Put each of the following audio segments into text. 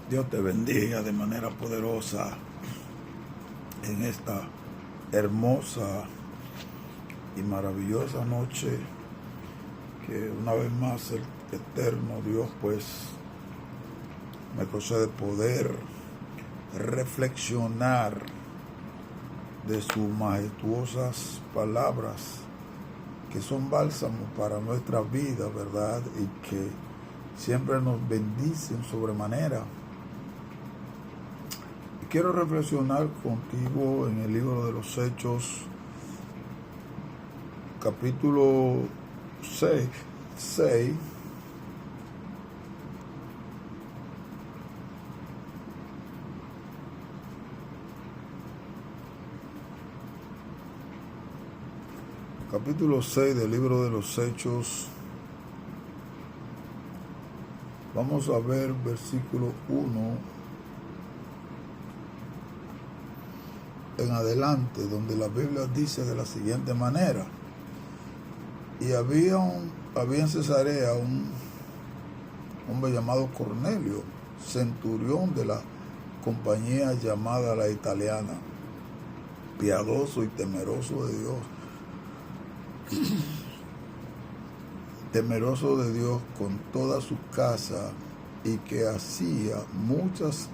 Dios te bendiga de manera poderosa en esta hermosa y maravillosa noche que una vez más el eterno Dios pues me concede poder reflexionar de sus majestuosas palabras que son bálsamo para nuestra vida, ¿verdad? Y que siempre nos bendicen sobremanera. Quiero reflexionar contigo en el libro de los Hechos, capítulo 6, capítulo 6 del libro de los Hechos. Vamos a ver versículo 1 en adelante, donde la Biblia dice de la siguiente manera: y había en Cesarea un hombre llamado Cornelio, centurión de la compañía llamada la Italiana, piadoso y temeroso de Dios con toda su casa, y que hacía muchas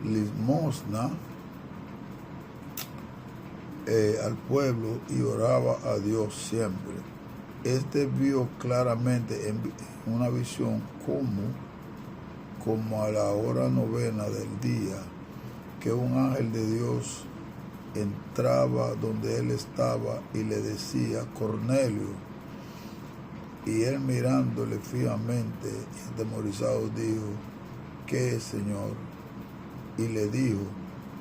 limosnas al pueblo y oraba a Dios siempre. Este vio claramente en una visión como a la hora 9 del día, que un ángel de Dios entraba donde él estaba y le decía: Cornelio. Y él, mirándole fijamente y atemorizado, dijo: ¿qué es, Señor? Y le dijo: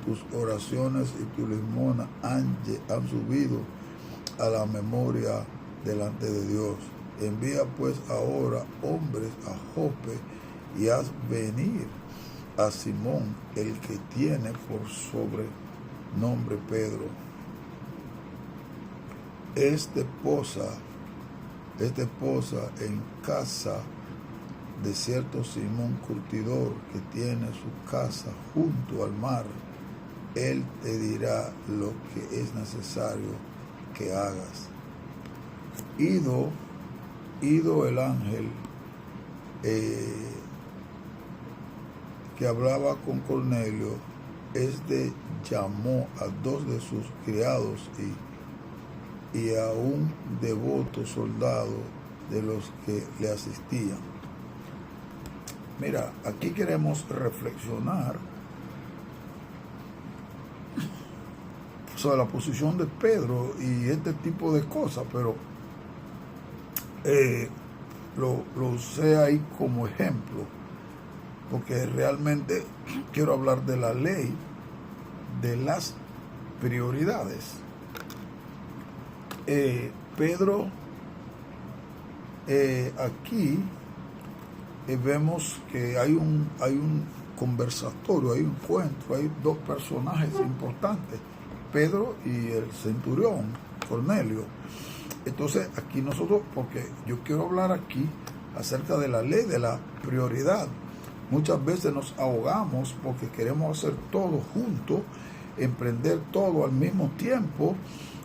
tus oraciones y tu limosna han subido a la memoria delante de Dios. Envía pues ahora hombres a Jope y haz venir a Simón, el que tiene por sobrenombre Pedro. Este posa en casa de cierto Simón curtidor, que tiene su casa junto al mar. Él te dirá lo que es necesario que hagas. Ido el ángel que hablaba con Cornelio, este llamó a 2 de sus criados y a un devoto soldado de los que le asistían. Mira, aquí queremos reflexionar sobre la posición de Pedro y este tipo de cosas, pero lo usé ahí como ejemplo, porque realmente quiero hablar de la ley de las prioridades. Pedro, aquí vemos que hay un conversatorio, hay un encuentro, hay 2 personajes importantes, Pedro y el centurión Cornelio. Entonces aquí nosotros, porque yo quiero hablar aquí acerca de la ley de la prioridad. Muchas veces nos ahogamos porque queremos hacer todo junto, emprender todo al mismo tiempo,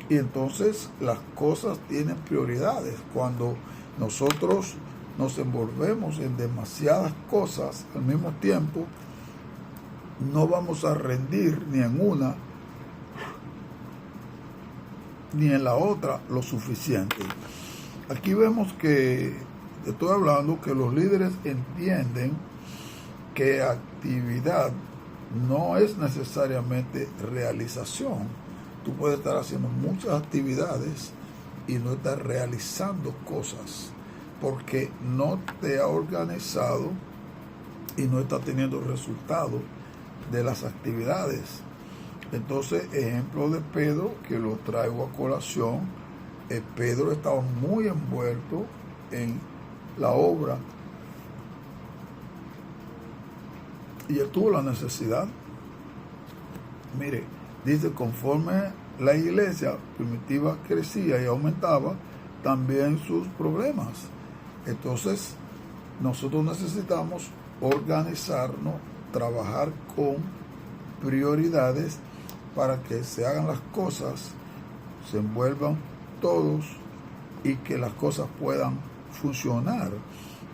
y entonces las cosas tienen prioridades. Cuando nosotros nos envolvemos en demasiadas cosas al mismo tiempo, no vamos a rendir ni en una ni en la otra lo suficiente. Aquí vemos que estoy hablando que los líderes entienden que actividad no es necesariamente realización. Tú puedes estar haciendo muchas actividades y no estar realizando cosas porque no te ha organizado y no está teniendo resultados de las actividades. Entonces, ejemplo de Pedro, que lo traigo a colación, Pedro estaba muy envuelto en la obra y él tuvo la necesidad. Mire, dice, conforme la iglesia primitiva crecía y aumentaba, también sus problemas. Entonces, nosotros necesitamos organizarnos, trabajar con prioridades para que se hagan las cosas, se envuelvan todos y que las cosas puedan funcionar.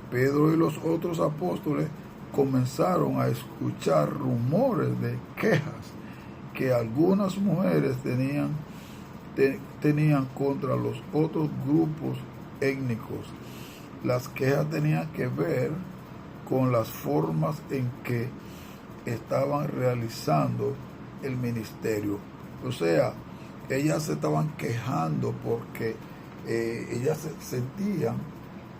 Pedro y los otros apóstoles comenzaron a escuchar rumores de quejas que algunas mujeres tenían contra los otros grupos étnicos. Las quejas tenían que ver con las formas en que estaban realizando el ministerio. O sea, ellas se estaban quejando porque ellas se sentían,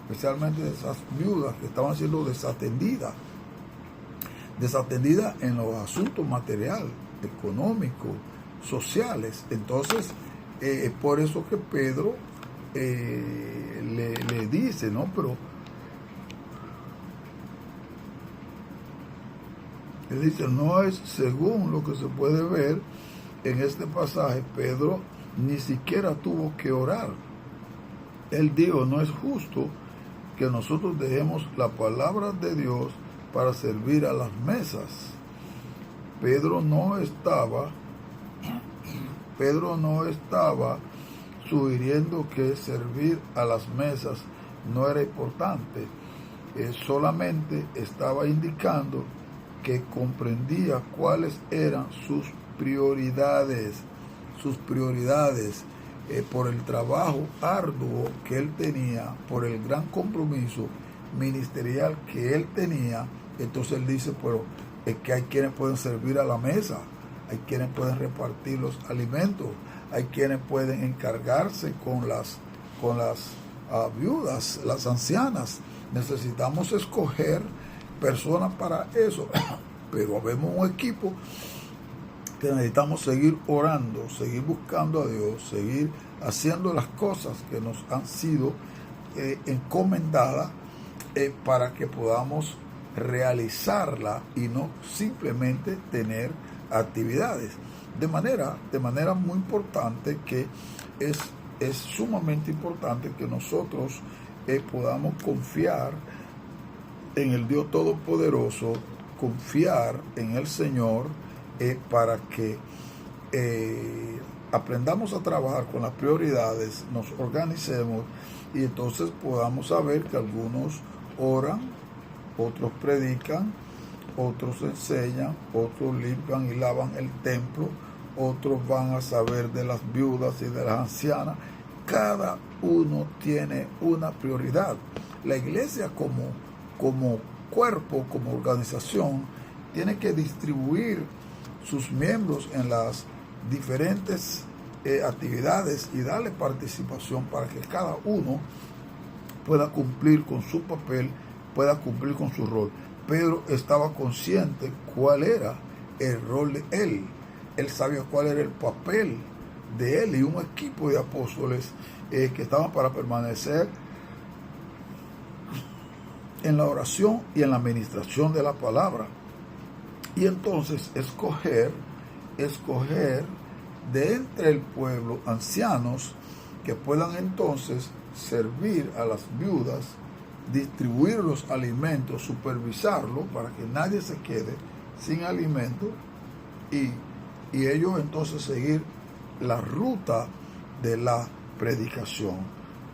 especialmente esas viudas, que estaban siendo desatendidas en los asuntos materiales, económicos, sociales. Entonces, es por eso que Pedro le dice, ¿no? Pero él dice, no es según lo que se puede ver en este pasaje. Pedro ni siquiera tuvo que orar. Él dijo, no es justo que nosotros dejemos la palabra de Dios para servir a las mesas. Pedro no estaba sugiriendo que servir a las mesas no era importante. Solamente estaba indicando que comprendía cuáles eran sus prioridades por el trabajo arduo que él tenía, por el gran compromiso ministerial que él tenía. Entonces él dice, pero es que hay quienes pueden servir a la mesa, hay quienes pueden repartir los alimentos, hay quienes pueden encargarse con las viudas, las ancianas. Necesitamos escoger personas para eso, pero vemos un equipo que necesitamos seguir orando, seguir buscando a Dios, seguir haciendo las cosas que nos han sido encomendadas para que podamos realizarla y no simplemente tener actividades. De manera muy importante que es sumamente importante que nosotros podamos confiar en el Dios Todopoderoso, confiar en el Señor, para que aprendamos a trabajar con las prioridades, nos organicemos y entonces podamos saber que algunos oran, otros predican, otros enseñan, otros limpian y lavan el templo, otros van a saber de las viudas y de las ancianas. Cada uno tiene una prioridad. La iglesia como cuerpo, como organización, tiene que distribuir sus miembros en las diferentes actividades y darle participación para que cada uno pueda cumplir con su papel, pueda cumplir con su rol. Pedro estaba consciente cuál era el rol de él. Él sabía cuál era el papel de él y un equipo de apóstoles que estaban para permanecer en la oración y en la administración de la palabra. Y entonces escoger de entre el pueblo ancianos que puedan entonces servir a las viudas, distribuir los alimentos, supervisarlo para que nadie se quede sin alimento y ellos entonces seguir la ruta de la predicación.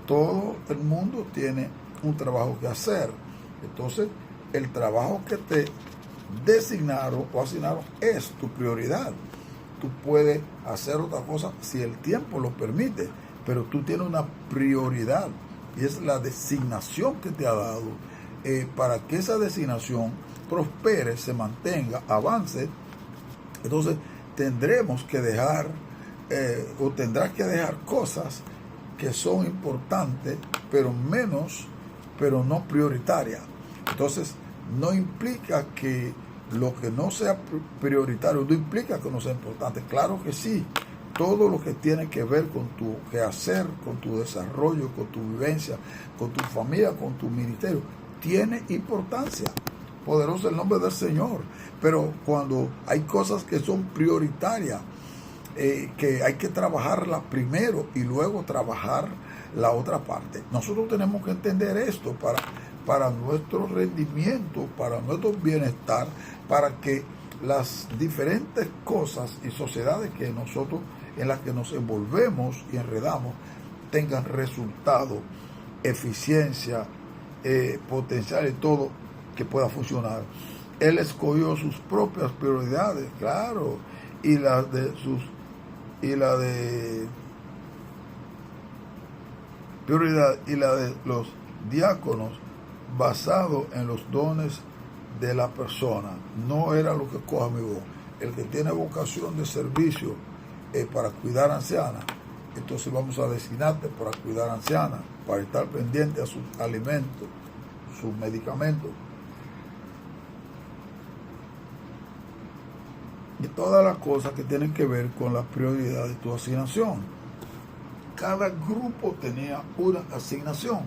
Todo el mundo tiene un trabajo que hacer. Entonces, el trabajo que te designaron o asignaron es tu prioridad. Tú puedes hacer otra cosa si el tiempo lo permite, pero tú tienes una prioridad y es la designación que te ha dado. Para que esa designación prospere, se mantenga, avance, entonces tendremos que dejar o tendrás que dejar cosas que son importantes, pero no prioritarias. Entonces, no implica que lo que no sea prioritario, no implica que no sea importante. Claro que sí, todo lo que tiene que ver con tu quehacer, con tu desarrollo, con tu vivencia, con tu familia, con tu ministerio, tiene importancia. Poderoso el nombre del Señor. Pero cuando hay cosas que son prioritarias, que hay que trabajarla primero y luego trabajar la otra parte. Nosotros tenemos que entender esto para nuestro rendimiento, para nuestro bienestar, para que las diferentes cosas y sociedades que nosotros en las que nos envolvemos y enredamos tengan resultado, eficiencia, potencial y todo que pueda funcionar. Él escogió sus propias prioridades, claro, y la de los diáconos, basado en los dones de la persona. No era lo que coja mi voz. El que tiene vocación de servicio para cuidar ancianas, entonces vamos a designarte para cuidar ancianas, para estar pendiente a sus alimentos, sus medicamentos y todas las cosas que tienen que ver con la prioridad de tu asignación. Cada grupo tenía una asignación,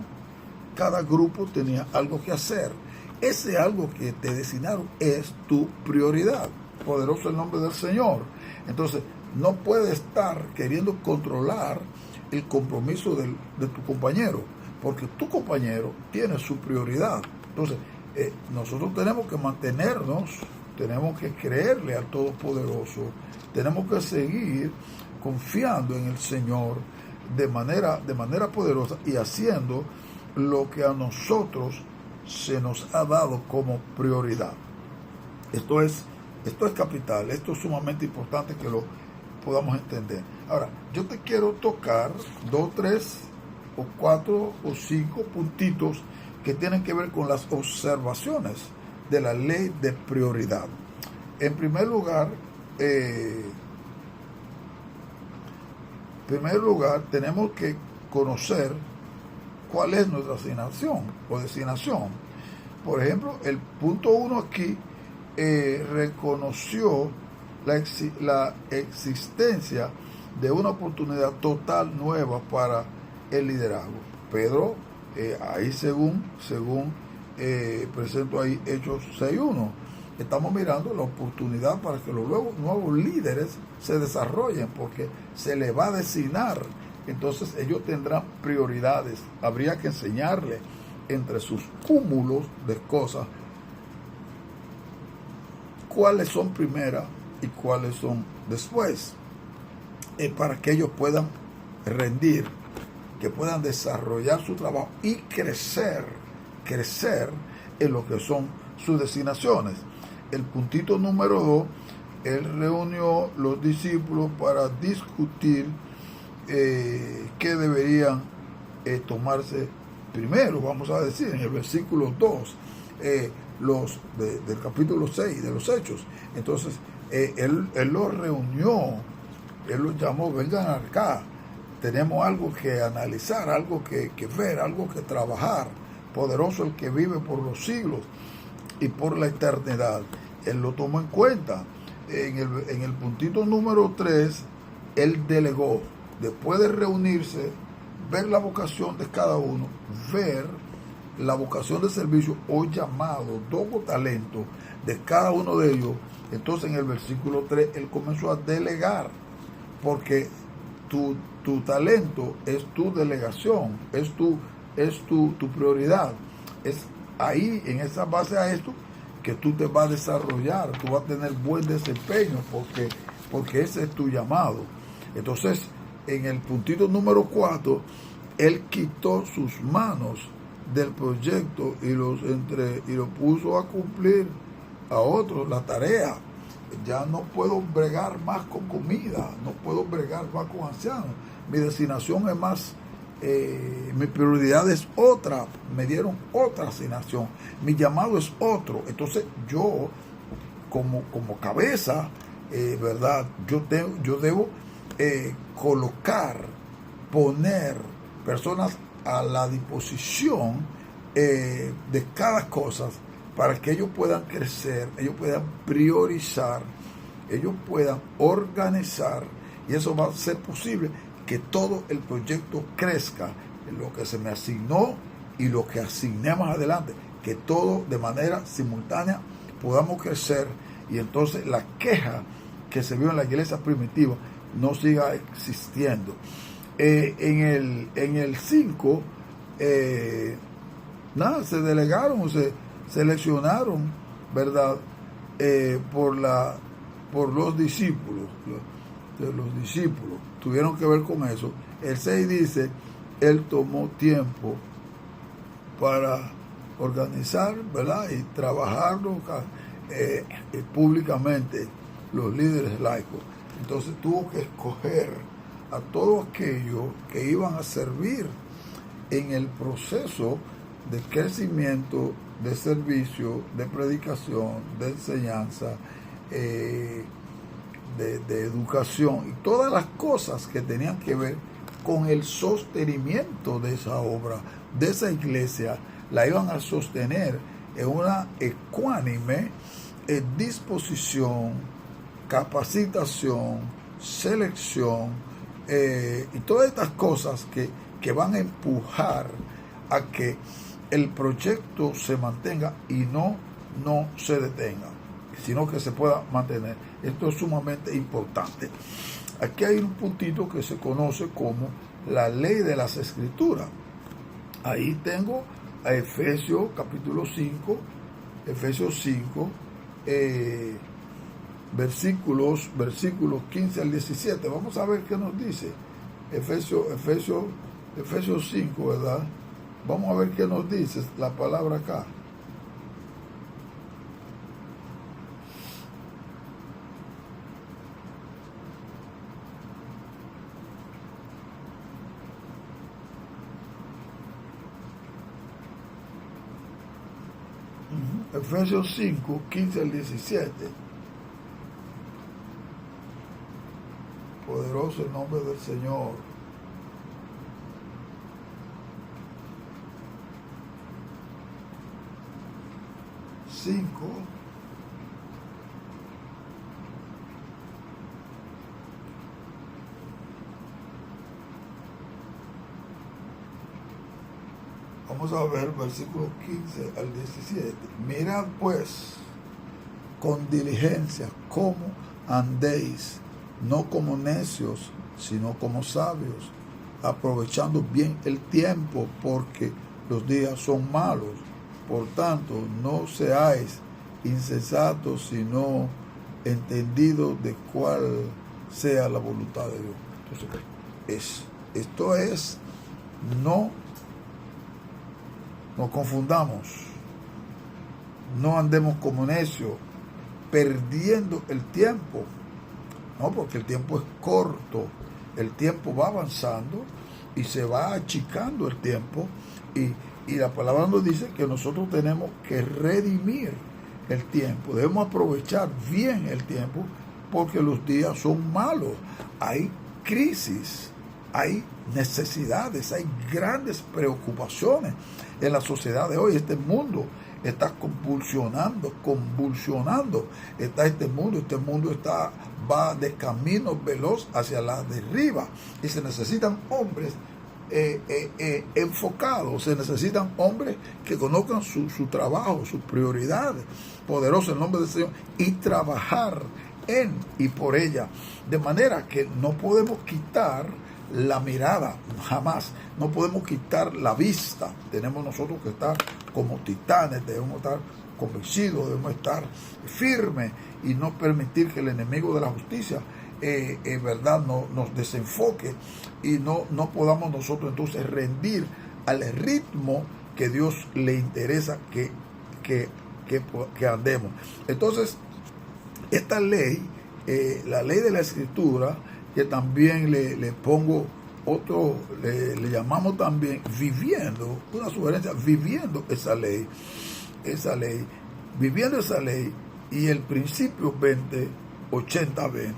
cada grupo tenía algo que hacer. Ese algo que te designaron es tu prioridad. Poderoso el nombre del Señor. Entonces, no puedes estar queriendo controlar el compromiso de tu compañero, porque tu compañero tiene su prioridad. Entonces, nosotros tenemos que mantenernos, tenemos que creerle al Todopoderoso, tenemos que seguir confiando en el Señor de manera poderosa y haciendo lo que a nosotros se nos ha dado como prioridad. Esto es capital, esto es sumamente importante que lo podamos entender. Ahora, yo te quiero tocar 2, 3 o 4 o 5 puntitos que tienen que ver con las observaciones de la ley de prioridad. En primer lugar, tenemos que conocer cuál es nuestra asignación o designación. Por ejemplo, el punto 1 aquí reconoció la existencia de una oportunidad total nueva para el liderazgo. Pedro, ahí según presento ahí Hechos 6.1, estamos mirando la oportunidad para que los nuevos líderes se desarrollen, porque se les va a designar. Entonces ellos tendrán prioridades. Habría que enseñarles entre sus cúmulos de cosas cuáles son primeras y cuáles son después, para que ellos puedan rendir, que puedan desarrollar su trabajo y crecer en lo que son sus designaciones. El puntito número 2, él reunió los discípulos para discutir qué deberían tomarse primero, vamos a decir, en el versículo 2, del capítulo 6 de los Hechos. Entonces, él los reunió, él los llamó, vengan acá, tenemos algo que analizar, algo que ver, algo que trabajar. Poderoso el que vive por los siglos y por la eternidad. Él lo tomó en cuenta. En el puntito número 3, él delegó, después de reunirse, ver la vocación de cada uno, ver la vocación de servicio o llamado, don o talento de cada uno de ellos. Entonces en el versículo 3 él comenzó a delegar, porque tu talento es tu delegación, es tu prioridad. Es ahí, en esa base a esto, que tú te vas a desarrollar, tú vas a tener buen desempeño, porque ese es tu llamado. Entonces, en el puntito número 4, él quitó sus manos del proyecto y lo puso a cumplir a otros la tarea. Ya no puedo bregar más con comida, no puedo bregar más con ancianos. Mi designación es más, mi prioridad es otra, me dieron otra asignación, mi llamado es otro. Entonces yo, como cabeza, ¿verdad? Yo debo poner personas a la disposición de cada cosa, para que ellos puedan crecer, ellos puedan priorizar, ellos puedan organizar, y eso va a ser posible que todo el proyecto crezca, en lo que se me asignó y lo que asigné más adelante, que todo de manera simultánea podamos crecer, y entonces la queja que se vio en la iglesia primitiva no siga existiendo. En el 5, nada, se delegaron, se seleccionaron, ¿verdad? Por los discípulos. Los discípulos tuvieron que ver con eso. El 6 dice, él tomó tiempo para organizar, ¿verdad? Y trabajarlo públicamente los líderes laicos. Entonces tuvo que escoger a todos aquellos que iban a servir en el proceso de crecimiento, de servicio, de predicación, de enseñanza, de educación y todas las cosas que tenían que ver con el sostenimiento de esa obra, de esa iglesia. La iban a sostener en una ecuánime disposición, capacitación, selección y todas estas cosas que van a empujar a que el proyecto se mantenga y no se detenga, sino que se pueda mantener. Esto es sumamente importante. Aquí hay un puntito que se conoce como la ley de las escrituras. Ahí tengo a Efesios capítulo 5, Efesios 5, versículos 15 al 17. Vamos a ver qué nos dice Efesios 5, ¿verdad? Vamos a ver qué nos dice la palabra acá. Efesios 5, 15 al 17. Poderoso el nombre del Señor. Vamos a ver versículos 15 al 17. Mirad pues con diligencia cómo andéis, no como necios, sino como sabios, aprovechando bien el tiempo, porque los días son malos. Por tanto, no seáis insensatos, sino entendidos de cuál sea la voluntad de Dios. Entonces, esto es, no nos confundamos, no andemos como necios, perdiendo el tiempo, no, porque el tiempo es corto, el tiempo va avanzando y se va achicando el tiempo, y la palabra nos dice que nosotros tenemos que redimir el tiempo, debemos aprovechar bien el tiempo, porque los días son malos, hay crisis, hay necesidades, hay grandes preocupaciones en la sociedad de hoy. Este mundo está convulsionando, está este mundo va de camino veloz hacia la derriba, y se necesitan hombres enfocados, se necesitan hombres que conozcan su trabajo, sus prioridades. Poderoso el nombre del Señor, y trabajar en y por ella, de manera que no podemos quitar la mirada, jamás, no podemos quitar la vista. Tenemos nosotros que estar como titanes, debemos estar convencidos, debemos estar firmes y no permitir que el enemigo de la justicia verdad nos desenfoque, y no podamos nosotros entonces rendir al ritmo que Dios le interesa que andemos. Entonces, esta ley, la ley de la escritura, que también le pongo otro, le llamamos también viviendo, una sugerencia, viviendo esa ley, viviendo esa ley, y el principio 80-20.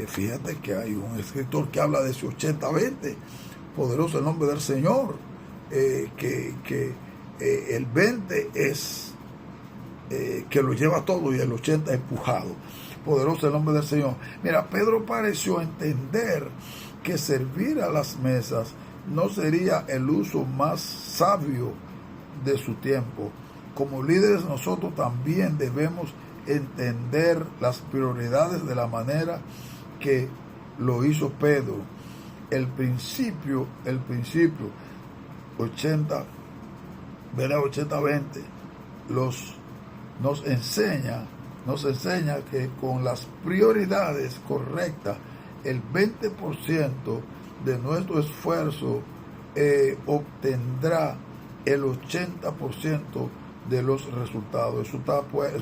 Fíjate que hay un escritor que habla de ese 80-20, poderoso el nombre del Señor, que el 20 es que lo lleva todo y el 80 empujado. Poderoso el nombre del Señor. Mira, Pedro pareció entender que servir a las mesas no sería el uso más sabio de su tiempo. Como líderes, nosotros también debemos entender las prioridades de la manera que lo hizo Pedro. El principio 80, ¿verdad? 80-20 nos enseña que con las prioridades correctas, el 20% de nuestro esfuerzo obtendrá el 80% de los resultados. Eso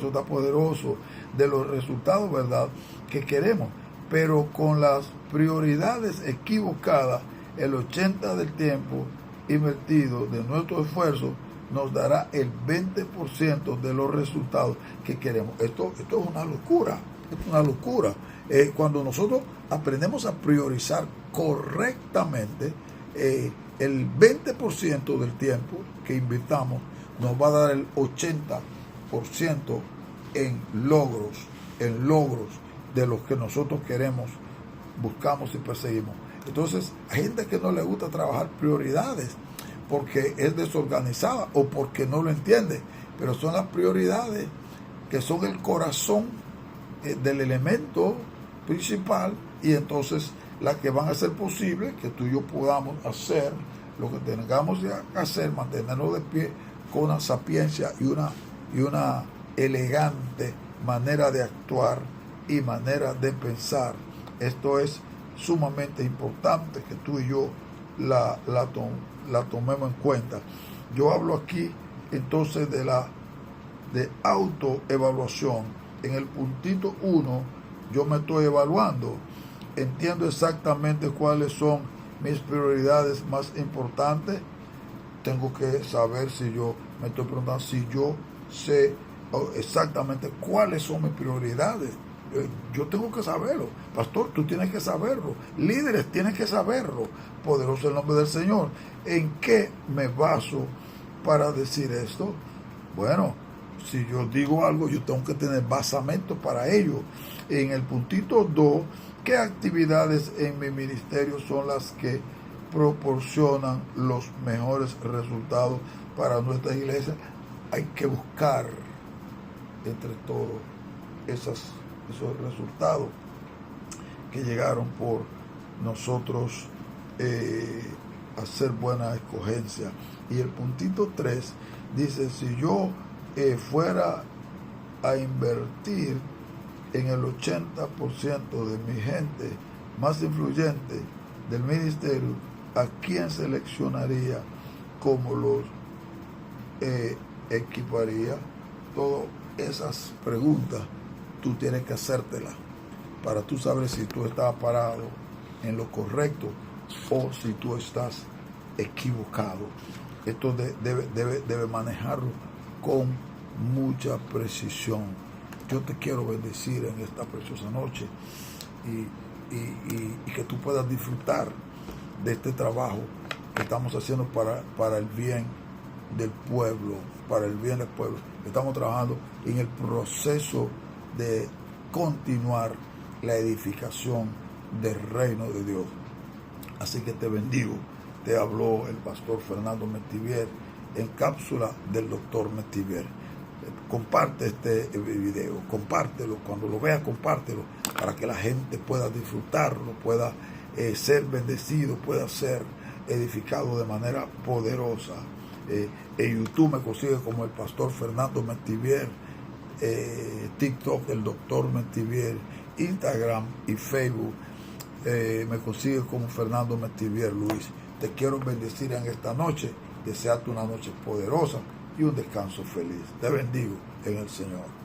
está poderoso, de los resultados, ¿verdad?, que queremos. Pero con las prioridades equivocadas, el 80% del tiempo invertido de nuestro esfuerzo nos dará el 20% de los resultados que queremos. Esto es una locura, cuando nosotros aprendemos a priorizar correctamente, el 20% del tiempo que invirtamos nos va a dar el 80% en logros de los que nosotros queremos, buscamos y perseguimos. Entonces, hay gente que no le gusta trabajar prioridades porque es desorganizada o porque no lo entiende, pero son las prioridades que son el corazón del elemento principal, y entonces las que van a hacer posible que tú y yo podamos hacer lo que tengamos que hacer, mantenernos de pie con una sapiencia y una elegante manera de actuar y manera de pensar. Esto es sumamente importante que tú y yo la tomemos en cuenta. Yo hablo aquí entonces de autoevaluación. En el puntito 1 yo me estoy evaluando, entiendo exactamente cuáles son mis prioridades más importantes. Tengo que saber, si yo me estoy preguntando si yo sé exactamente cuáles son mis prioridades. Yo tengo que saberlo. Pastor, tú tienes que saberlo. Líderes tienen que saberlo. Poderoso el nombre del Señor. ¿En qué me baso para decir esto? Bueno, si yo digo algo, yo tengo que tener basamento para ello. En el puntito 2, ¿qué actividades en mi ministerio son las que proporcionan los mejores resultados para nuestra iglesia? Hay que buscar entre todos esos resultados que llegaron por nosotros hacer buena escogencia. Y el puntito 3 dice, si yo fuera a invertir en el 80% de mi gente más influyente del ministerio, ¿a quién seleccionaría? ¿Cómo los equiparía? Todas esas preguntas tú tienes que hacértelas para tú saber si tú estás parado en lo correcto o si tú estás equivocado. Esto debe manejarlo con mucha precisión. Yo te quiero bendecir en esta preciosa noche y que tú puedas disfrutar de este trabajo que estamos haciendo para el bien del pueblo, para el bien del pueblo. Estamos trabajando en el proceso de continuar la edificación del reino de Dios. Así que te bendigo. Te habló el pastor Fernando Metivier en cápsula del doctor Metivier. Comparte este video, compártelo, cuando lo veas compártelo, para que la gente pueda disfrutarlo, pueda ser bendecido, pueda ser edificado de manera poderosa. En YouTube me consigue como el pastor Fernando Metivier, TikTok el doctor Metivier, Instagram y Facebook me consigue como Fernando Metivier Luis. Te quiero bendecir en esta noche, desearte una noche poderosa y un descanso feliz. Te bendigo en el Señor.